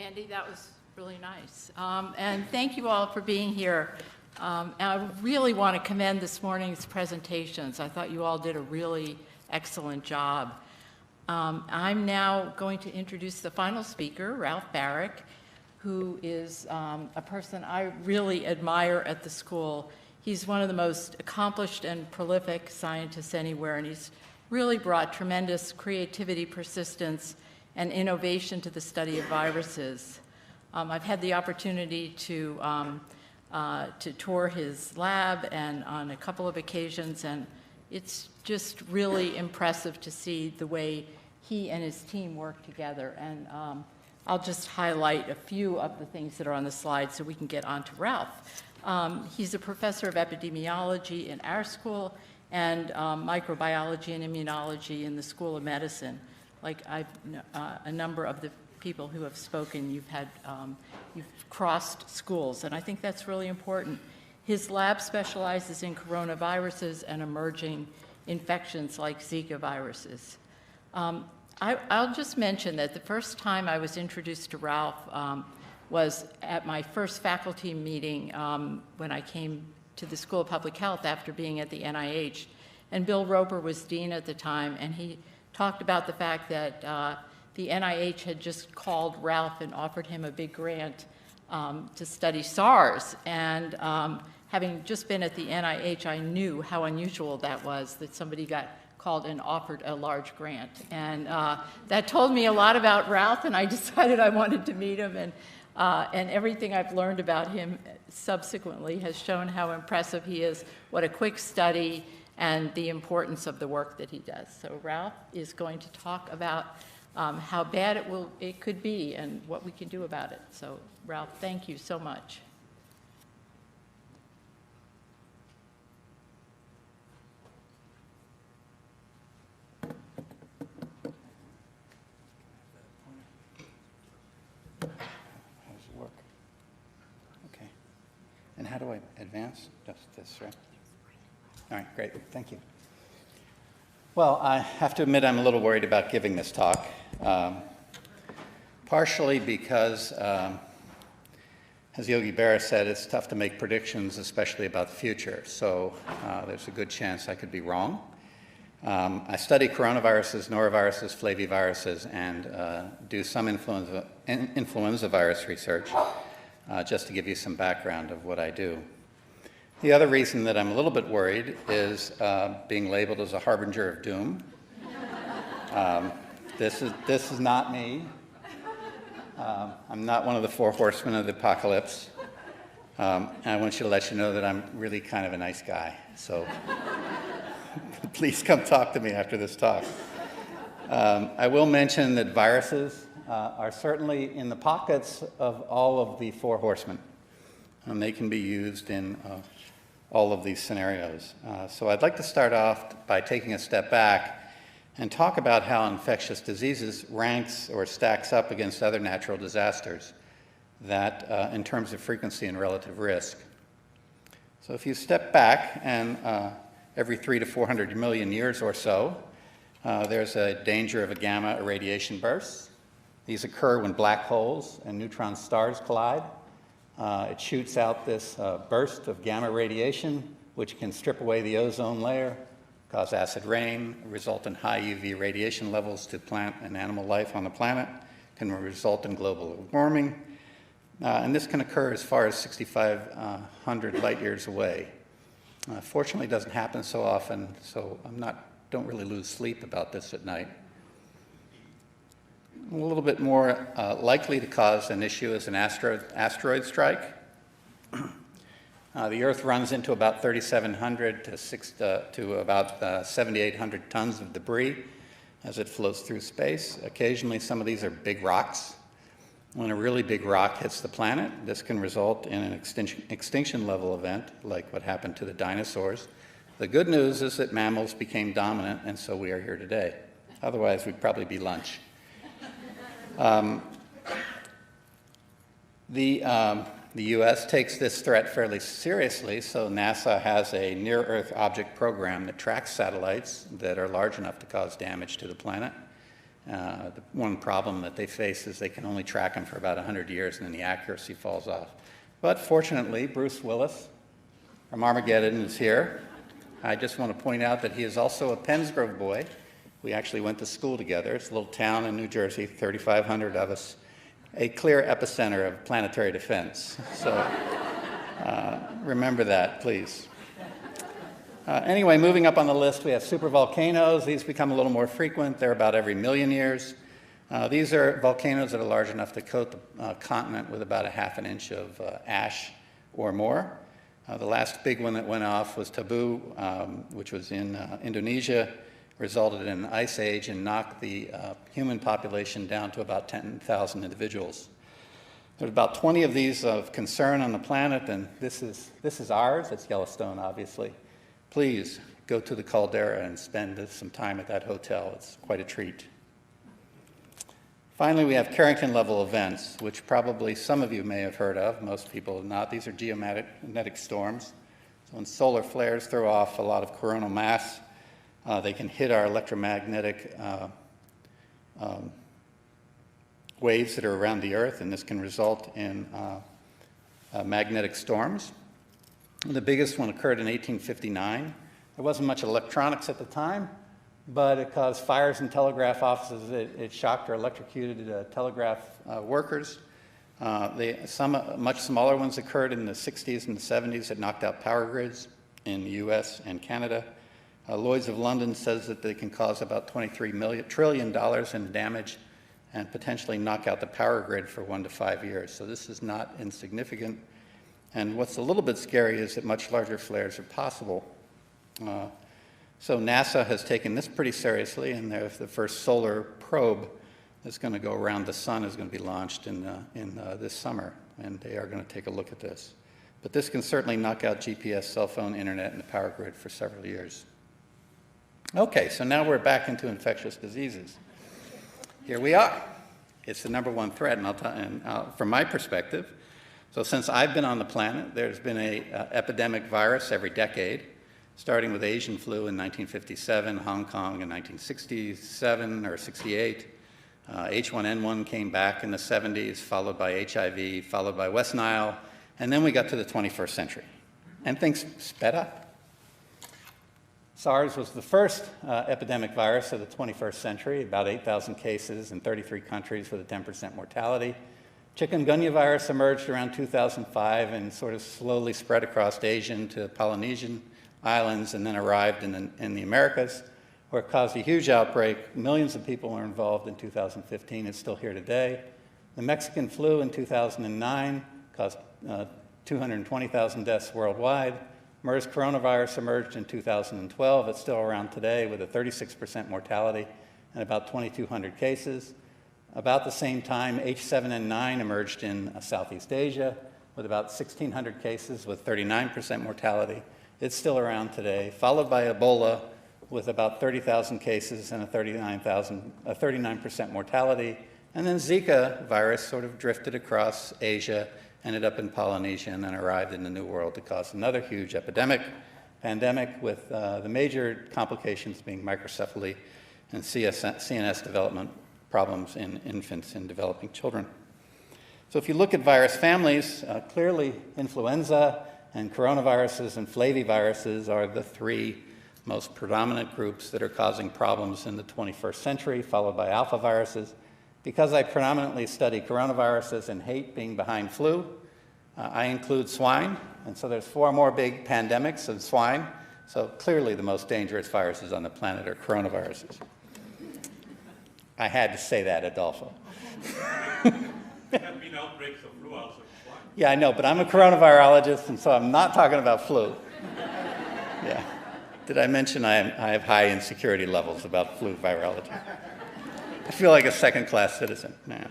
Andy. That was really nice. And thank you all for being here. And I really want to commend this morning's presentations. I thought you all did a really excellent job. I'm now going to introduce the final speaker, Raplh Baric, who is a person I really admire at the school. He's one of the most accomplished and prolific scientists anywhere, and he's really brought tremendous creativity, persistence, and innovation to the study of viruses. I've had the opportunity to tour his lab and on a couple of occasions, and it's just really impressive to see the way he and his team work together. And I'll just highlight a few of the things that are on the slide so we can get on to Raplh. He's a professor of epidemiology in our school and microbiology and immunology in the School of Medicine. Like a number of the people who have spoken, you've crossed schools, and I think that's really important. His lab specializes in coronaviruses and emerging infections like Zika viruses. I'll just mention that the first time I was introduced to Raplh was at my first faculty meeting when I came to the School of Public Health after being at the NIH. And Bill Roper was dean at the time, and he talked about the fact that the NIH had just called Raplh and offered him a big grant to study SARS. And having just been at the NIH, I knew how unusual that was, that somebody got called and offered a large grant. And that told me a lot about Raplh, and I decided I wanted to meet him. And everything I've learned about him subsequently has shown how impressive he is, what a quick study, and the importance of the work that he does. So Raplh is going to talk about how bad it could be and what we can do about it. So Raplh, thank you so much. And how do I advance? Just this, right? All right, great, thank you. Well, I have to admit I'm a little worried about giving this talk, partially because, as Yogi Berra said, it's tough to make predictions, especially about the future. So there's a good chance I could be wrong. I study coronaviruses, noroviruses, flaviviruses, and do some influenza virus research. Just to give you some background of what I do. The other reason that I'm a little bit worried is being labeled as a harbinger of doom. This is not me. I'm not one of the four horsemen of the apocalypse. And I want you to let you know that I'm really kind of a nice guy. So please come talk to me after this talk. I will mention that viruses are certainly in the pockets of all of the four horsemen, and they can be used in all of these scenarios. So I'd like to start off by taking a step back and talk about how infectious diseases ranks or stacks up against other natural disasters that in terms of frequency and relative risk. So if you step back and every 300 to 400 million years or so, there's a danger of a gamma irradiation burst. These occur when black holes and neutron stars collide. It shoots out this burst of gamma radiation, which can strip away the ozone layer, cause acid rain, result in high UV radiation levels to plant and animal life on the planet, can result in global warming. And this can occur as far as 6,500 light years away. Fortunately, it doesn't happen so often, so don't really lose sleep about this at night. A little bit more likely to cause an issue is an asteroid strike. The Earth runs into about 3,700 to about 7,800 tons of debris as it floats through space. Occasionally, some of these are big rocks. When a really big rock hits the planet, this can result in an extinction level event, like what happened to the dinosaurs. The good news is that mammals became dominant, and so we are here today. Otherwise, we'd probably be lunch. The U.S. takes this threat fairly seriously, so NASA has a near-Earth object program that tracks satellites that are large enough to cause damage to the planet. The one problem that they face is they can only track them for about 100 years, and then the accuracy falls off. But fortunately, Bruce Willis from Armageddon is here. I just want to point out that he is also a Pennsgrove boy. We actually went to school together. It's a little town in New Jersey, 3,500 of us, a clear epicenter of planetary defense. So remember that, please. Anyway, moving up on the list, we have supervolcanoes. These become a little more frequent. They're about every million years. These are volcanoes that are large enough to coat the continent with about a half an inch of ash or more. The last big one that went off was Tabu, which was in Indonesia, resulted in an ice age and knocked the human population down to about 10,000 individuals. There's about 20 of these of concern on the planet, and this is ours. It's Yellowstone, obviously. Please go to the caldera and spend some time at that hotel. It's quite a treat. Finally, we have Carrington-level events, which probably some of you may have heard of. Most people have not. These are geomagnetic storms. So when solar flares throw off a lot of coronal mass, they can hit our electromagnetic waves that are around the Earth, and this can result in magnetic storms. The biggest one occurred in 1859. There wasn't much electronics at the time, but it caused fires in telegraph offices. It shocked or electrocuted telegraph workers. Some much smaller ones occurred in the 60s and the 70s that knocked out power grids in the US and Canada. Lloyd's of London says that they can cause about $23 trillion in damage and potentially knock out the power grid for 1 to 5 years. So this is not insignificant. And what's a little bit scary is that much larger flares are possible. So NASA has taken this pretty seriously, and the first solar probe that's going to go around the sun is going to be launched in this summer, and they are going to take a look at this. But this can certainly knock out GPS, cell phone, internet, and the power grid for several years. Okay, so now we're back into infectious diseases. Here we are. It's the #1 threat, and from my perspective, so since I've been on the planet, there's been an epidemic virus every decade, starting with Asian flu in 1957, Hong Kong in 1967 or 68. H1N1 came back in the 70s, followed by HIV, followed by West Nile, and then we got to the 21st century. And things sped up. SARS was the first epidemic virus of the 21st century, about 8,000 cases in 33 countries with a 10% mortality. Chikungunya virus emerged around 2005 and sort of slowly spread across Asian to Polynesian islands and then arrived in the Americas, where it caused a huge outbreak. Millions of people were involved in 2015. It's still here today. The Mexican flu in 2009 caused 220,000 deaths worldwide. MERS coronavirus emerged in 2012. It's still around today with a 36% mortality and about 2,200 cases. About the same time, H7N9 emerged in Southeast Asia with about 1,600 cases with 39% mortality. It's still around today, followed by Ebola with about 30,000 cases and a 39% mortality. And then Zika virus sort of drifted across Asia, ended up in Polynesia, and then arrived in the New World to cause another huge pandemic with the major complications being microcephaly and CNS development problems in infants and developing children. So if you look at virus families, clearly influenza and coronaviruses and flaviviruses are the 3 most predominant groups that are causing problems in the 21st century, followed by alpha viruses. Because I predominantly study coronaviruses and hate being behind flu, I include swine, and so there's 4 more big pandemics of swine. So clearly the most dangerous viruses on the planet are coronaviruses. I had to say that, Adolfo. There have been outbreaks of flu also. Yeah, I know, but I'm a coronavirologist, and so I'm not talking about flu. Yeah. Did I mention I have high insecurity levels about flu virology? I feel like a second-class citizen. Nah.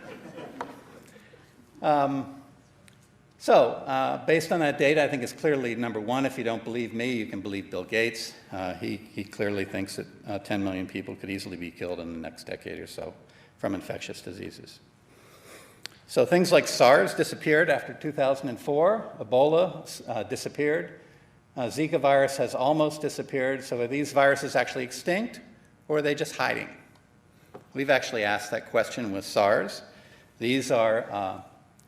Based on that data, I think it's clearly #1. If you don't believe me, you can believe Bill Gates. He clearly thinks that 10 million people could easily be killed in the next decade or so from infectious diseases. So things like SARS disappeared after 2004. Ebola disappeared. Zika virus has almost disappeared. So are these viruses actually extinct, or are they just hiding? We've actually asked that question with SARS. These are,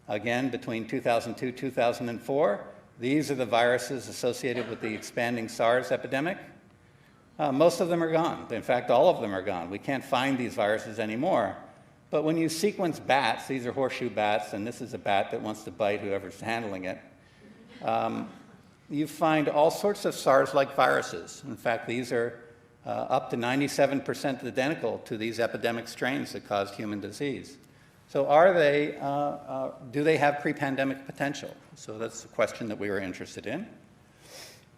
again, between 2002 and 2004. These are the viruses associated with the expanding SARS epidemic. Most of them are gone. In fact, all of them are gone. We can't find these viruses anymore. But when you sequence bats, these are horseshoe bats, and this is a bat that wants to bite whoever's handling it, you find all sorts of SARS-like viruses. In fact, these are up to 97% identical to these epidemic strains that caused human disease. So do they have pre-pandemic potential? So that's the question that we were interested in.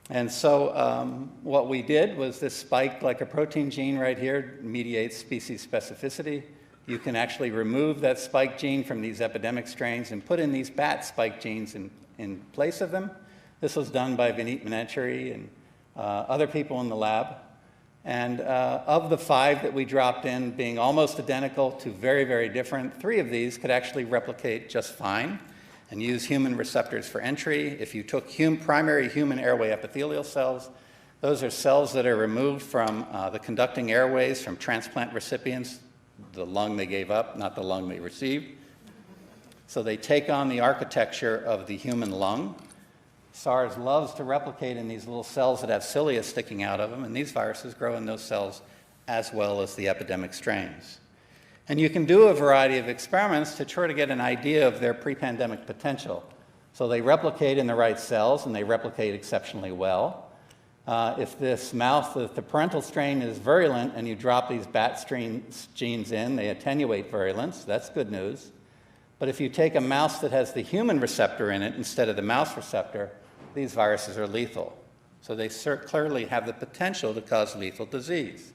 And so what we did was this spike glycoprotein gene right here mediates species specificity. You can actually remove that spike gene from these epidemic strains and put in these bat spike genes in place of them. This was done by Vineet Manecheri and other people in the lab. And of the 5 that we dropped in, being almost identical to very, very different, 3 of these could actually replicate just fine and use human receptors for entry. If you took primary human airway epithelial cells, those are cells that are removed from the conducting airways from transplant recipients, the lung they gave up, not the lung they received. So they take on the architecture of the human lung. SARS loves to replicate in these little cells that have cilia sticking out of them, and these viruses grow in those cells as well as the epidemic strains. And you can do a variety of experiments to try to get an idea of their pre-pandemic potential. So they replicate in the right cells, and they replicate exceptionally well. If this mouse, if the parental strain is virulent and you drop these bat strain genes in, they attenuate virulence. That's good news. But if you take a mouse that has the human receptor in it instead of the mouse receptor, these viruses are lethal. So they clearly have the potential to cause lethal disease.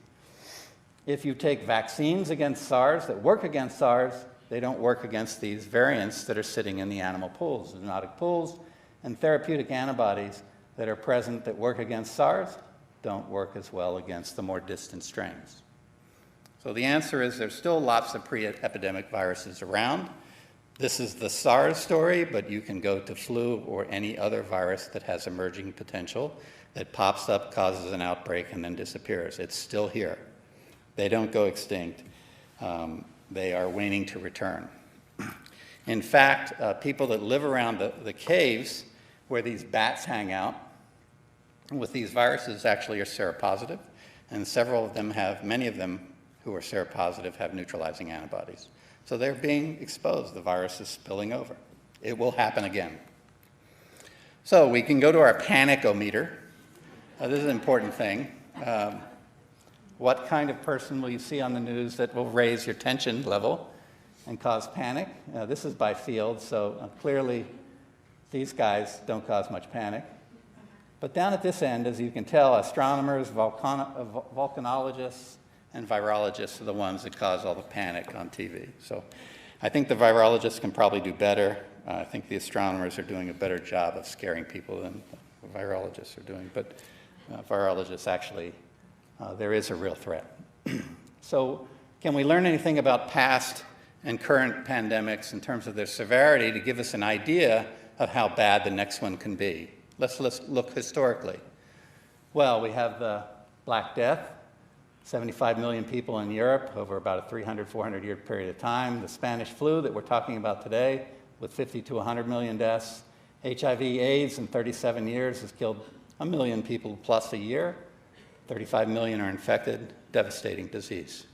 If you take vaccines against SARS that work against SARS, they don't work against these variants that are sitting in the animal pools, zoonotic pools, and therapeutic antibodies that are present that work against SARS don't work as well against the more distant strains. So the answer is there's still lots of pre-epidemic viruses around. This is the SARS story, but you can go to flu or any other virus that has emerging potential that pops up, causes an outbreak, and then disappears. It's still here. They don't go extinct. They are waning to return. In fact, people that live around the caves where these bats hang out with these viruses actually are seropositive, and several of them have, many of them who are seropositive have neutralizing antibodies. So they're being exposed. The virus is spilling over. It will happen again. So we can go to our panic-o-meter. This is an important thing. What kind of person will you see on the news that will raise your tension level and cause panic? This is by field, so clearly these guys don't cause much panic. But down at this end, as you can tell, astronomers, volcanologists, and virologists are the ones that cause all the panic on TV. So I think the virologists can probably do better. I think the astronomers are doing a better job of scaring people than the virologists are doing. But virologists actually, there is a real threat. So can we learn anything about past and current pandemics in terms of their severity to give us an idea of how bad the next one can be? Let's look historically. Well, we have the Black Death, 75 million people in Europe over about a 300, 400-year period of time. The Spanish flu that we're talking about today with 50 to 100 million deaths. HIV/AIDS in 37 years has killed 1 million people plus a year. 35 million are infected, devastating disease.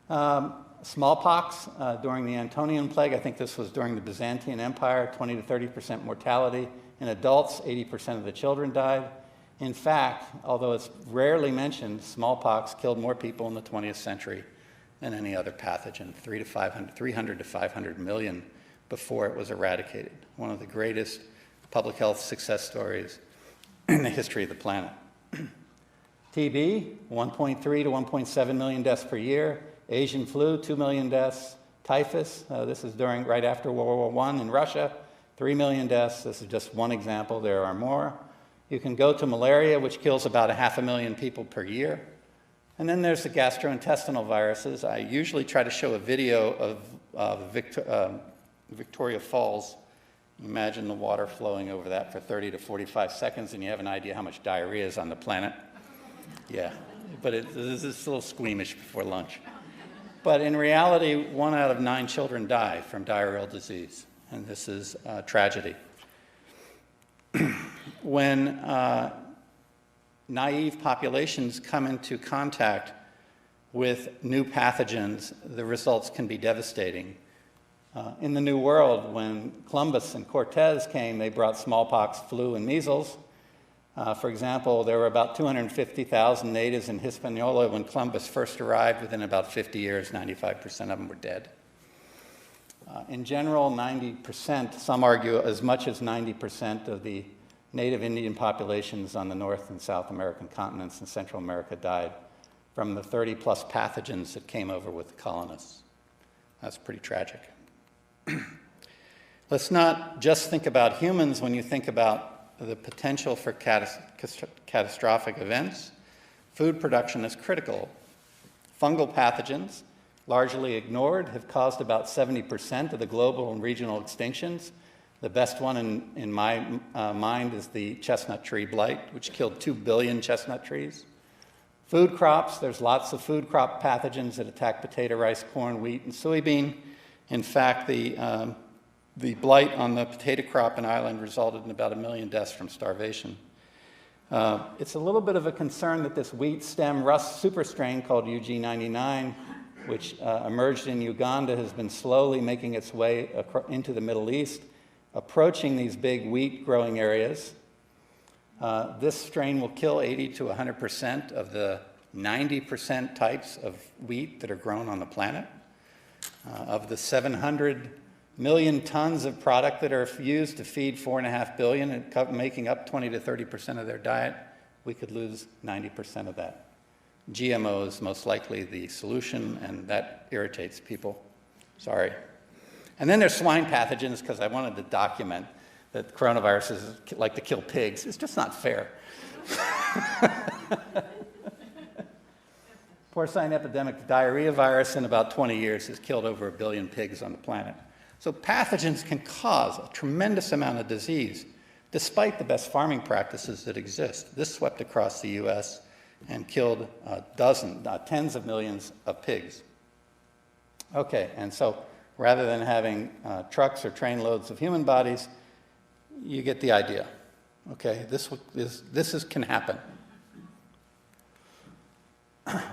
Smallpox during the Antonian plague, I think this was during the Byzantine Empire, 20 to 30% mortality. In adults, 80% of the children died. In fact, although it's rarely mentioned, smallpox killed more people in the 20th century than any other pathogen, 300 to 500 million before it was eradicated. One of the greatest public health success stories in the history of the planet. TB, 1.3 to 1.7 million deaths per year. Asian flu, 2 million deaths. Typhus, this is right after World War I in Russia, 3 million deaths. This is just one example. There are more. You can go to malaria, which kills about 500,000 people per year. And then there's the gastrointestinal viruses. I usually try to show a video of Victoria Falls. Imagine the water flowing over that for 30 to 45 seconds, and you have an idea how much diarrhea is on the planet. Yeah, but this is a little squeamish before lunch. But in reality, 1 out of 9 children die from diarrheal disease, and this is a tragedy. When naive populations come into contact with new pathogens, the results can be devastating. In the New World, when Columbus and Cortez came, they brought smallpox, flu, and measles. For example, there were about 250,000 natives in Hispaniola when Columbus first arrived. Within about 50 years, 95% of them were dead. In general, 90%, some argue as much as 90% of the native Indian populations on the North and South American continents and Central America died from the 30-plus pathogens that came over with the colonists. That's pretty tragic. Let's not just think about humans when you think about the potential for catastrophic events. Food production is critical. Fungal pathogens, largely ignored, have caused about 70% of the global and regional extinctions. The best one in my mind is the chestnut tree blight, which killed 2 billion chestnut trees. Food crops, there's lots of food crop pathogens that attack potato, rice, corn, wheat, and soybean. In fact, the blight on the potato crop in Ireland resulted in about 1 million deaths from starvation. It's a little bit of a concern that this wheat stem rust superstrain called UG99, which emerged in Uganda, has been slowly making its way into the Middle East, approaching these big wheat growing areas. This strain will kill 80 to 100% of the 90% types of wheat that are grown on the planet. Of the 700 million tons of product that are used to feed 4.5 billion, and making up 20 to 30% of their diet, we could lose 90% of that. GMO is most likely the solution, and that irritates people. Sorry. And then there's swine pathogens, because I wanted to document that coronaviruses like to kill pigs. It's just not fair. Porcine epidemic diarrhea virus in about 20 years has killed over 1 billion pigs on the planet. So pathogens can cause a tremendous amount of disease, despite the best farming practices that exist. This swept across the US and killed tens of millions of pigs. Okay, and so rather than having trucks or train loads of human bodies, you get the idea. Okay, this can happen.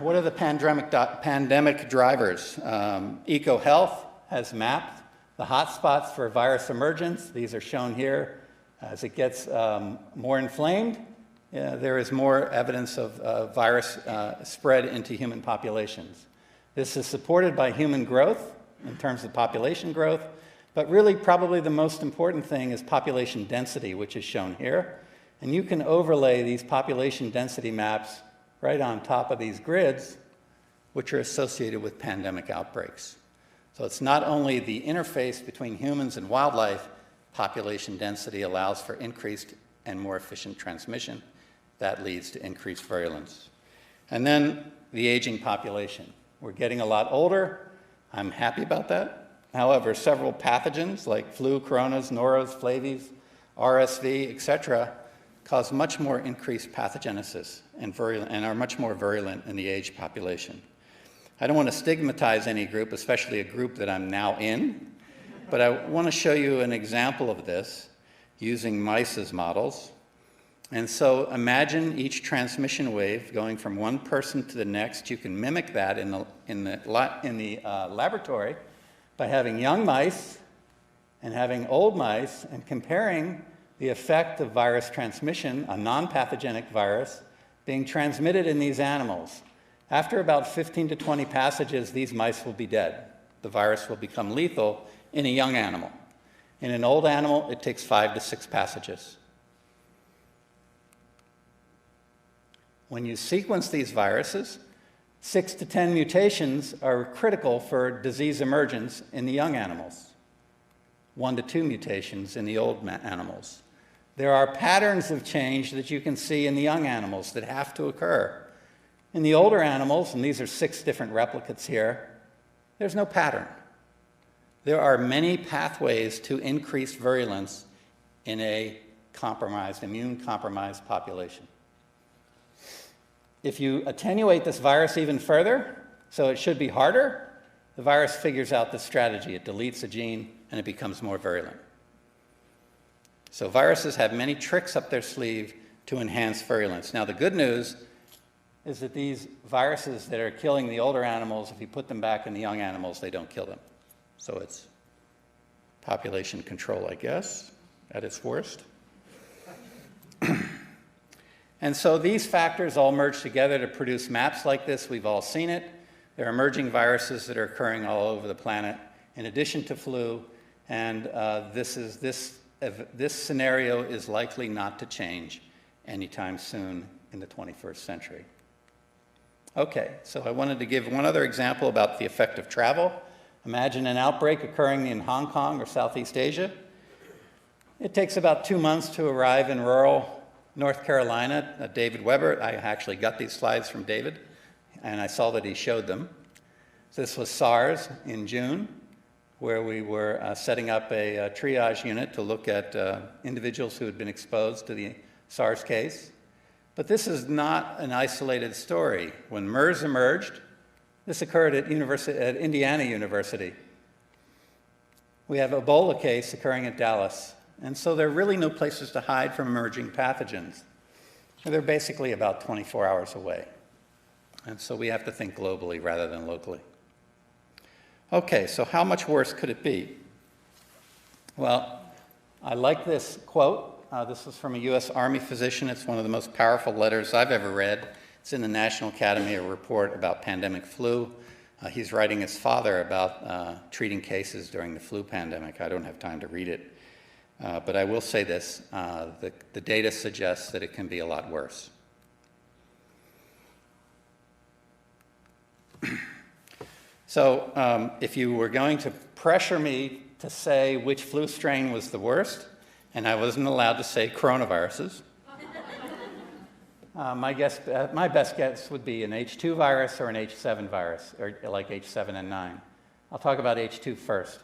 What are the pandemic drivers? EcoHealth has mapped the hotspots for virus emergence. These are shown here. As it gets more inflamed, there is more evidence of virus spread into human populations. This is supported by human growth in terms of population growth, but really probably the most important thing is population density, which is shown here. And you can overlay these population density maps right on top of these grids, which are associated with pandemic outbreaks. So it's not only the interface between humans and wildlife, population density allows for increased and more efficient transmission. That leads to increased virulence. And then the aging population. We're getting a lot older. I'm happy about that. However, several pathogens like flu, coronas, noros, flavies, RSV, etc., cause much more increased pathogenesis and are much more virulent in the aged population. I don't want to stigmatize any group, especially a group that I'm now in, but I want to show you an example of this using mice as models. And so imagine each transmission wave going from one person to the next. You can mimic that in the laboratory by having young mice and having old mice and comparing the effect of virus transmission, a non-pathogenic virus, being transmitted in these animals. After about 15 to 20 passages, these mice will be dead. The virus will become lethal in a young animal. In an old animal, it takes 5 to 6 passages. When you sequence these viruses, 6 to 10 mutations are critical for disease emergence in the young animals, 1 to 2 mutations in the old animals. There are patterns of change that you can see in the young animals that have to occur. In the older animals, and these are 6 different replicates here, there's no pattern. There are many pathways to increase virulence in a immune-compromised population. If you attenuate this virus even further, so it should be harder, the virus figures out the strategy. It deletes a gene, and it becomes more virulent. So viruses have many tricks up their sleeve to enhance virulence. Now, the good news is that these viruses that are killing the older animals, if you put them back in the young animals, they don't kill them. So it's population control, I guess, at its worst. And so these factors all merge together to produce maps like this. We've all seen it. There are emerging viruses that are occurring all over the planet, in addition to flu, and this scenario is likely not to change anytime soon in the 21st century. Okay, so I wanted to give one other example about the effect of travel. Imagine an outbreak occurring in Hong Kong or Southeast Asia. It takes about 2 months to arrive in rural North Carolina. David Weber, I actually got these slides from David, and I saw that he showed them. So this was SARS in June, where we were setting up a triage unit to look at individuals who had been exposed to the SARS case. But this is not an isolated story. When MERS emerged, this occurred at Indiana University. We have Ebola case occurring at Dallas. And so there are really no places to hide from emerging pathogens. They're basically about 24 hours away. And so we have to think globally rather than locally. Okay, so how much worse could it be? Well, I like this quote. This is from a U.S. Army physician. It's one of the most powerful letters I've ever read. It's in the National Academy, a report about pandemic flu. He's writing his father about treating cases during the flu pandemic. I don't have time to read it. But I will say this, the data suggests that it can be a lot worse. So if you were going to pressure me to say which flu strain was the worst, and I wasn't allowed to say coronaviruses, my best guess would be an H2 virus or an H7 virus, or like H7N9. I'll talk about H2 first.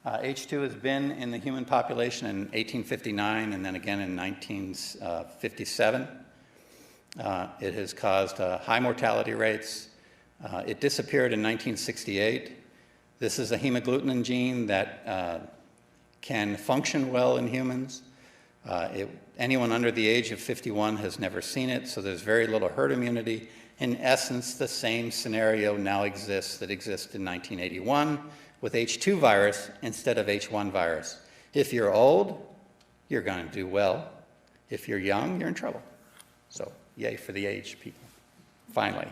H2 has been in the human population in 1859 and then again in 1957. It has caused high mortality rates. It disappeared in 1968. This is a hemagglutinin gene that can function well in humans. Anyone under the age of 51 has never seen it, so there's very little herd immunity. In essence, the same scenario now exists that existed in 1981 with H2 virus instead of H1 virus. If you're old, you're going to do well. If you're young, you're in trouble. So, yay for the age people, finally.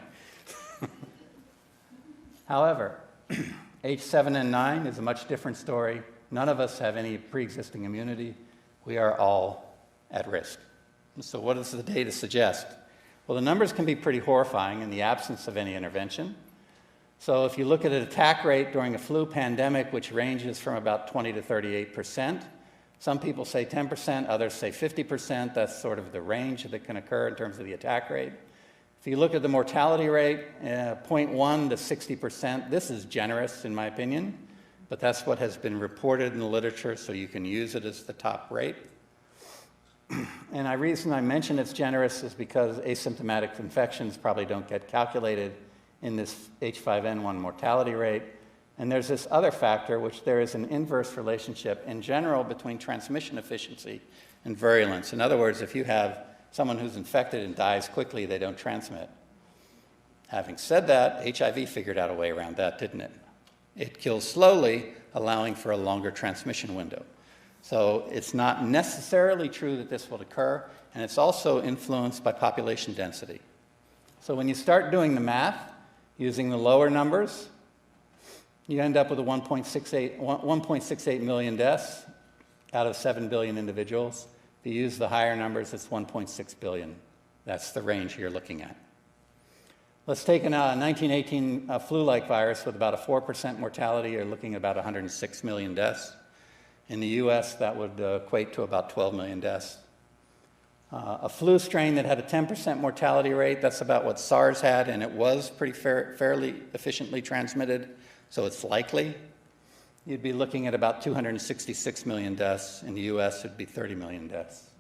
However, H7N9 is a much different story. None of us have any pre-existing immunity. We are all at risk. And so what does the data suggest? Well, the numbers can be pretty horrifying in the absence of any intervention. So if you look at an attack rate during a flu pandemic, which ranges from about 20 to 38%, some people say 10%, others say 50%. That's sort of the range that can occur in terms of the attack rate. If you look at the mortality rate, 0.1 to 60%, this is generous in my opinion, but that's what has been reported in the literature, so you can use it as the top rate. And the reason I mention it's generous is because asymptomatic infections probably don't get calculated in this H5N1 mortality rate. And there's this other factor, which there is an inverse relationship in general between transmission efficiency and virulence. In other words, if you have someone who's infected and dies quickly, they don't transmit. Having said that, HIV figured out a way around that, didn't it? It kills slowly, allowing for a longer transmission window. So it's not necessarily true that this will occur, and it's also influenced by population density. So when you start doing the math, using the lower numbers, you end up with a 1.68 million deaths out of 7 billion individuals. If you use the higher numbers, it's 1.6 billion. That's the range you're looking at. Let's take a 1918 flu-like virus with about a 4% mortality. You're looking at about 106 million deaths. In the US, that would equate to about 12 million deaths. A flu strain that had a 10% mortality rate, that's about what SARS had, and it was pretty fairly efficiently transmitted, so it's likely. You'd be looking at about 266 million deaths. In the US, it'd be 30 million deaths.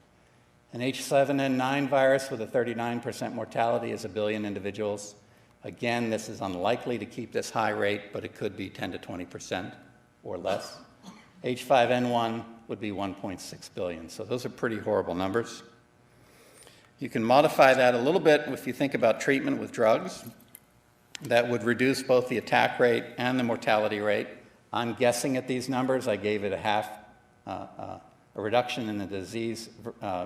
An H7N9 virus with a 39% mortality is 1 billion individuals. Again, this is unlikely to keep this high rate, but it could be 10 to 20% or less. H5N1 would be 1.6 billion. So those are pretty horrible numbers. You can modify that a little bit if you think about treatment with drugs. That would reduce both the attack rate and the mortality rate. I'm guessing at these numbers. I gave it a reduction in the disease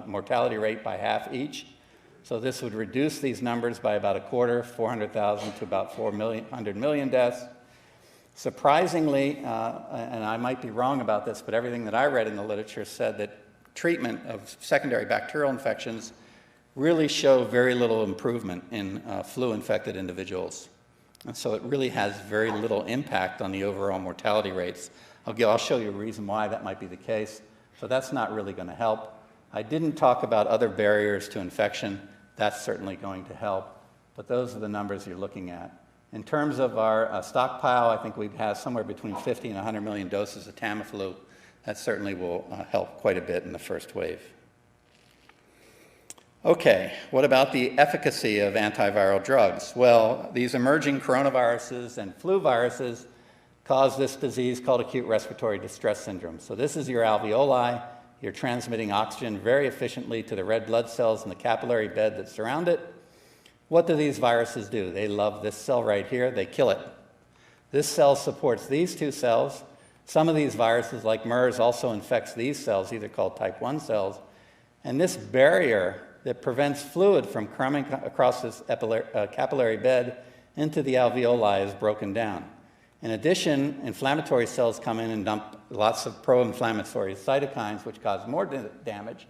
mortality rate by half each. So this would reduce these numbers by about a quarter, 400,000 to about 400 million deaths. Surprisingly, and I might be wrong about this, but everything that I read in the literature said that treatment of secondary bacterial infections really show very little improvement in flu-infected individuals. And so it really has very little impact on the overall mortality rates. I'll show you a reason why that might be the case. So that's not really going to help. I didn't talk about other barriers to infection. That's certainly going to help. But those are the numbers you're looking at. In terms of our stockpile, I think we have somewhere between 50 and 100 million doses of Tamiflu. That certainly will help quite a bit in the first wave. Okay, what about the efficacy of antiviral drugs? Well, these emerging coronaviruses and flu viruses cause this disease called acute respiratory distress syndrome. So this is your alveoli. You're transmitting oxygen very efficiently to the red blood cells in the capillary bed that surround it. What do these viruses do? They love this cell right here. They kill it. This cell supports these two cells. Some of these viruses, like MERS, also infects these cells, either called type 1 cells. And this barrier that prevents fluid from coming across this capillary bed into the alveoli is broken down. In addition, inflammatory cells come in and dump lots of pro-inflammatory cytokines, which cause more damage.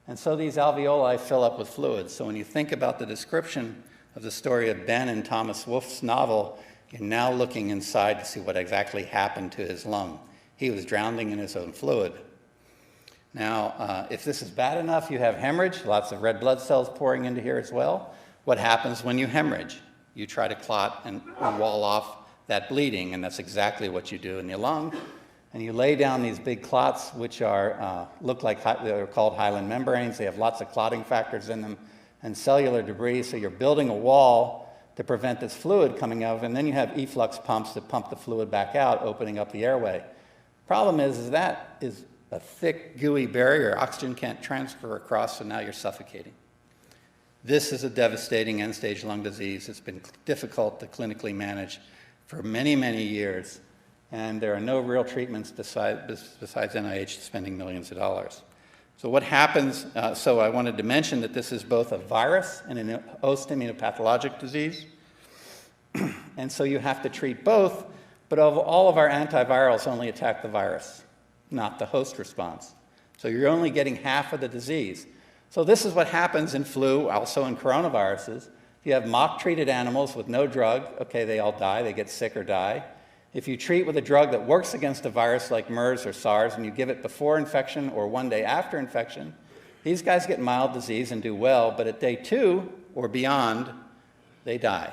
And so these alveoli fill up with fluid. So when you think about the description of the story of Ben in Thomas Wolfe's novel, you're now looking inside to see what exactly happened to his lung. He was drowning in his own fluid. Now, if this is bad enough, you have hemorrhage, lots of red blood cells pouring into here as well. What happens when you hemorrhage? You try to clot and wall off that bleeding, and that's exactly what you do in your lung. And you lay down these big clots, which are look like they're called hyaline membranes. They have lots of clotting factors in them and cellular debris. So you're building a wall to prevent this fluid coming out, and then you have efflux pumps that pump the fluid back out, opening up the airway. Problem is that is a thick, gooey barrier. Oxygen can't transfer across, so now you're suffocating. This is a devastating end-stage lung disease. It's been difficult to clinically manage for many, many years, and there are no real treatments besides NIH spending millions of dollars. So what happens, so I wanted to mention that this is both a virus and a host immunopathologic disease, and so you have to treat both, but all of our antivirals only attack the virus, not the host response. So you're only getting half of the disease. So this is what happens in flu, also in coronaviruses. If you have mock-treated animals with no drug, okay, they all die, they get sick or die. If you treat with a drug that works against a virus like MERS or SARS and you give it before infection or one day after infection, these guys get mild disease and do well, but at day 2 or beyond, they die.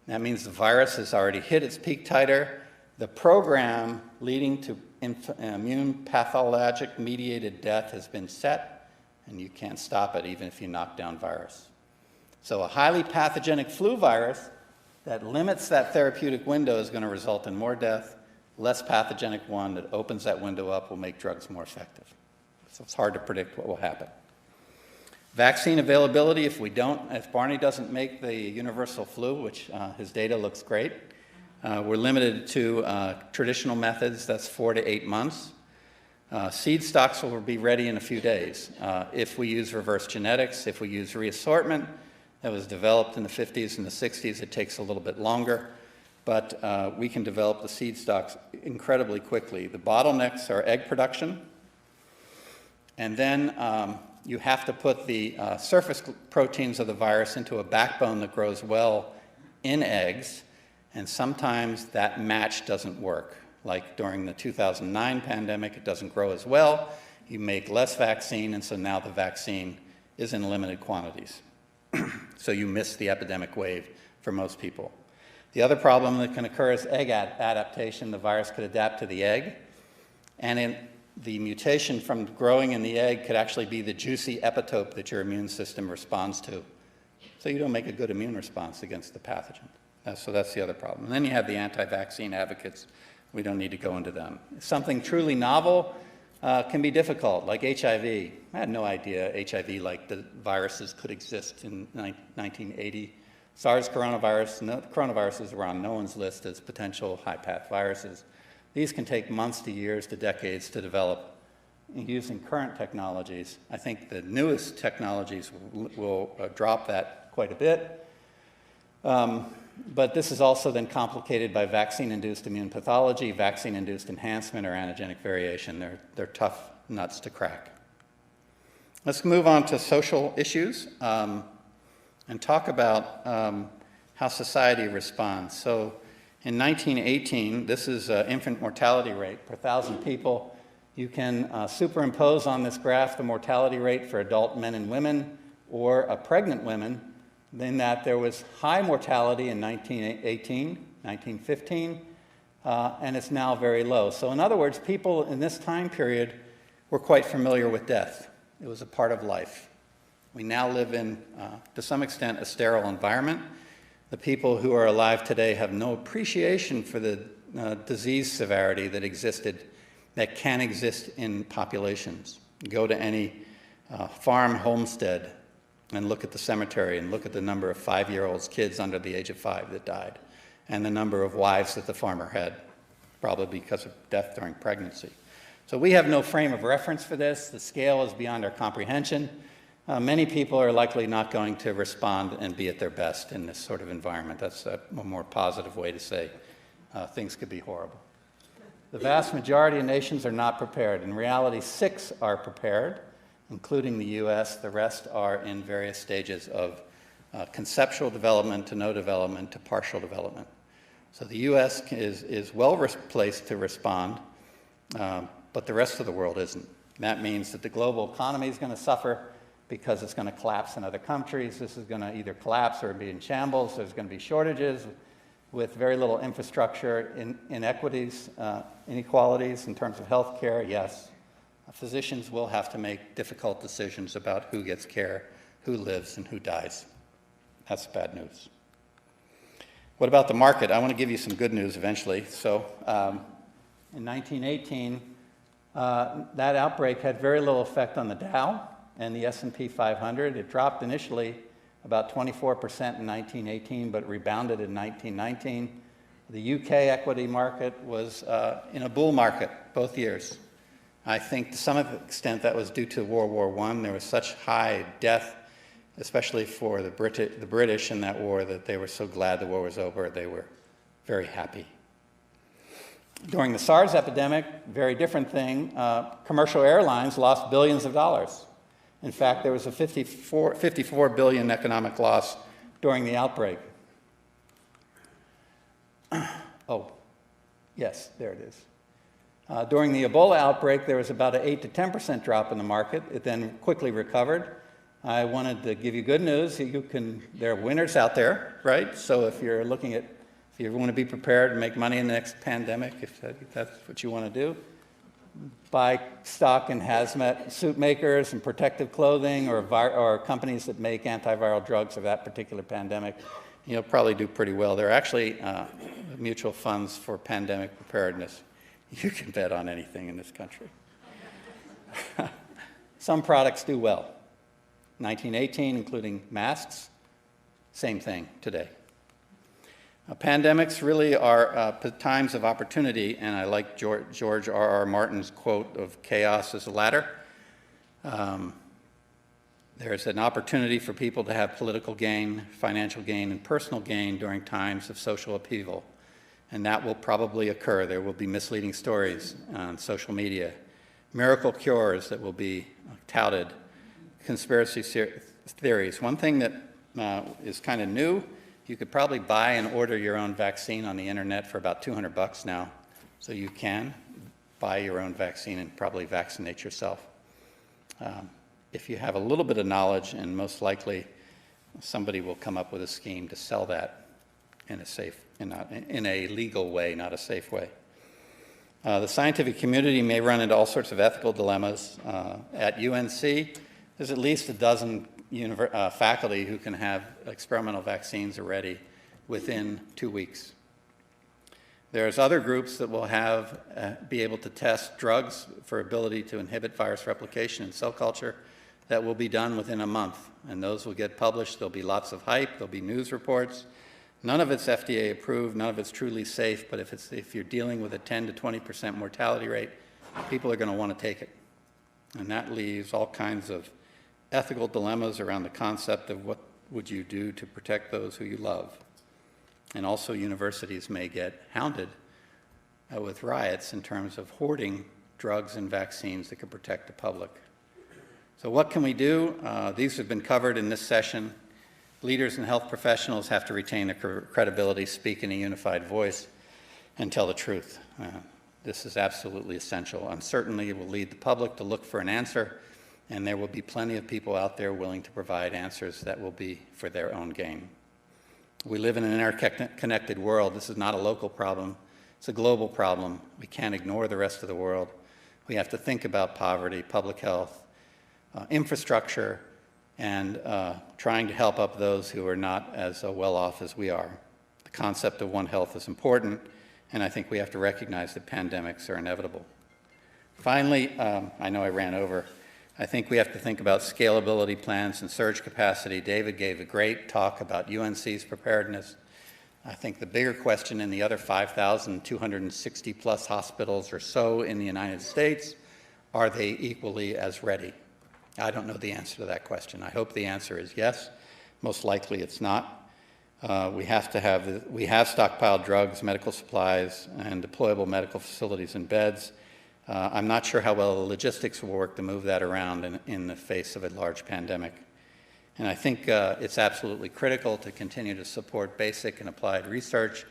That means the virus has already hit its peak titer. The program leading to immune pathologic mediated death has been set, and you can't stop it even if you knock down virus. So a highly pathogenic flu virus that limits that therapeutic window is going to result in more death. Less pathogenic one that opens that window up will make drugs more effective. So it's hard to predict what will happen. Vaccine availability, if Barney doesn't make the universal flu, which his data looks great, we're limited to traditional methods, that's 4 to 8 months. Seed stocks will be ready in a few days. If we use reverse genetics, if we use reassortment, that was developed in the 50s and the 60s. It takes a little bit longer, but we can develop the seed stocks incredibly quickly. The bottlenecks are egg production, and then you have to put the surface proteins of the virus into a backbone that grows well in eggs, and sometimes that match doesn't work. Like during the 2009 pandemic, it doesn't grow as well. You make less vaccine, and so now the vaccine is in limited quantities. So you miss the epidemic wave for most people. The other problem that can occur is egg adaptation. The virus could adapt to the egg, and the mutation from growing in the egg could actually be the juicy epitope that your immune system responds to. So you don't make a good immune response against the pathogen. So that's the other problem. And then you have the anti-vaccine advocates. We don't need to go into them. Something truly novel can be difficult, like HIV. I had no idea HIV-like the viruses could exist in 1980. SARS coronaviruses were on no one's list as potential high-path viruses. These can take months to years to decades to develop. Using current technologies, I think the newest technologies will drop that quite a bit. But this is also then complicated by vaccine-induced immune pathology, vaccine-induced enhancement, or antigenic variation. They're tough nuts to crack. Let's move on to social issues and talk about how society responds. So in 1918, this is infant mortality rate per 1,000 people. You can superimpose on this graph the mortality rate for adult men and women or pregnant women, in that there was high mortality in 1918, 1915, and it's now very low. So in other words, people in this time period were quite familiar with death. It was a part of life. We now live in, to some extent, a sterile environment. The people who are alive today have no appreciation for the disease severity that can exist in populations. Go to any farm homestead and look at the cemetery and look at the number of 5-year-olds, kids under the age of 5 that died, and the number of wives that the farmer had, probably because of death during pregnancy. So we have no frame of reference for this. The scale is beyond our comprehension. Many people are likely not going to respond and be at their best in this sort of environment. That's a more positive way to say things could be horrible. The vast majority of nations are not prepared. In reality, 6 are prepared, including the US. The rest are in various stages of conceptual development to no development to partial development. So the US is well placed to respond, but the rest of the world isn't. That means that the global economy is going to suffer because it's going to collapse in other countries. This is going to either collapse or be in shambles. There's going to be shortages with very little infrastructure, inequities, inequalities in terms of health care, yes. Physicians will have to make difficult decisions about who gets care, who lives, and who dies. That's bad news. What about the market? I want to give you some good news eventually. So in 1918, that outbreak had very little effect on the Dow and the S&P 500. It dropped initially about 24% in 1918, but rebounded in 1919. The UK equity market was in a bull market both years. I think to some extent that was due to World War I. There was such high death, especially for the British in that war, that they were so glad the war was over. They were very happy. During the SARS epidemic, very different thing, commercial airlines lost billions of dollars. In fact, there was a 54 billion economic loss during the outbreak. Oh, yes, there it is. During the Ebola outbreak, there was about an 8 to 10% drop in the market. It then quickly recovered. I wanted to give you good news. There are winners out there, right? So if you want to be prepared and make money in the next pandemic, if that's what you want to do, buy stock in hazmat suit makers and protective clothing or companies that make antiviral drugs of that particular pandemic. You'll probably do pretty well. There are actually mutual funds for pandemic preparedness. You can bet on anything in this country. Some products do well. 1918, including masks, same thing today. Pandemics really are times of opportunity, and I like George R.R. Martin's quote of chaos as a ladder. There's an opportunity for people to have political gain, financial gain, and personal gain during times of social upheaval. And that will probably occur. There will be misleading stories on social media, miracle cures that will be touted, conspiracy theories. One thing that is kind of new, you could probably buy and order your own vaccine on the internet for about $200 now. So you can buy your own vaccine and probably vaccinate yourself. If you have a little bit of knowledge, and most likely somebody will come up with a scheme to sell that in a legal way, not a safe way. The scientific community may run into all sorts of ethical dilemmas. At UNC, there's at least a dozen faculty who can have experimental vaccines ready within 2 weeks. There's other groups that will be able to test drugs for ability to inhibit virus replication in cell culture that will be done within a month, and those will get published. There'll be lots of hype, there'll be news reports. None of it's FDA approved, none of it's truly safe, but if you're dealing with a 10 to 20% mortality rate, people are going to want to take it. And that leaves all kinds of ethical dilemmas around the concept of what would you do to protect those who you love. And also universities may get hounded with riots in terms of hoarding drugs and vaccines that could protect the public. So what can we do? These have been covered in this session. Leaders and health professionals have to retain their credibility, speak in a unified voice, and tell the truth. This is absolutely essential. Uncertainty will lead the public to look for an answer, and there will be plenty of people out there willing to provide answers that will be for their own gain. We live in an interconnected world. This is not a local problem. It's a global problem. We can't ignore the rest of the world. We have to think about poverty, public health, infrastructure, and trying to help up those who are not as well off as we are. The concept of One Health is important, and I think we have to recognize that pandemics are inevitable. Finally, I know I ran over. I think we have to think about scalability plans and surge capacity. David gave a great talk about UNC's preparedness. I think the bigger question in the other 5,260 plus hospitals or so in the United States, are they equally as ready? I don't know the answer to that question. I hope the answer is yes. Most likely it's not. We have stockpiled drugs, medical supplies, and deployable medical facilities and beds. I'm not sure how well the logistics will work to move that around in the face of a large pandemic. And I think it's absolutely critical to continue to support basic and applied research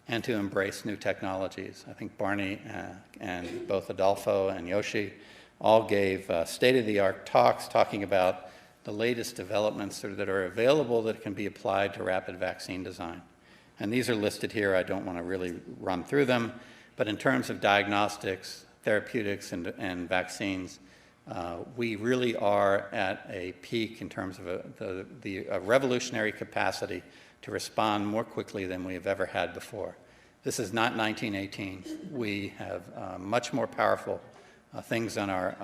and to embrace new technologies. I think Barney and both Adolfo and Yoshi all gave state-of-the-art talks talking about the latest developments that are available that can be applied to rapid vaccine design. And these are listed here. I don't want to really run through them. But in terms of diagnostics, therapeutics, and vaccines, we really are at a peak in terms of the revolutionary capacity to respond more quickly than we have ever had before. This is not 1918. We have much more powerful things on our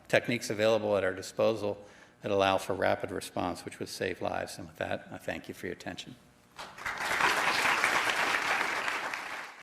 techniques available at our disposal that allow for rapid response, which would save lives. And with that, I thank you for your attention.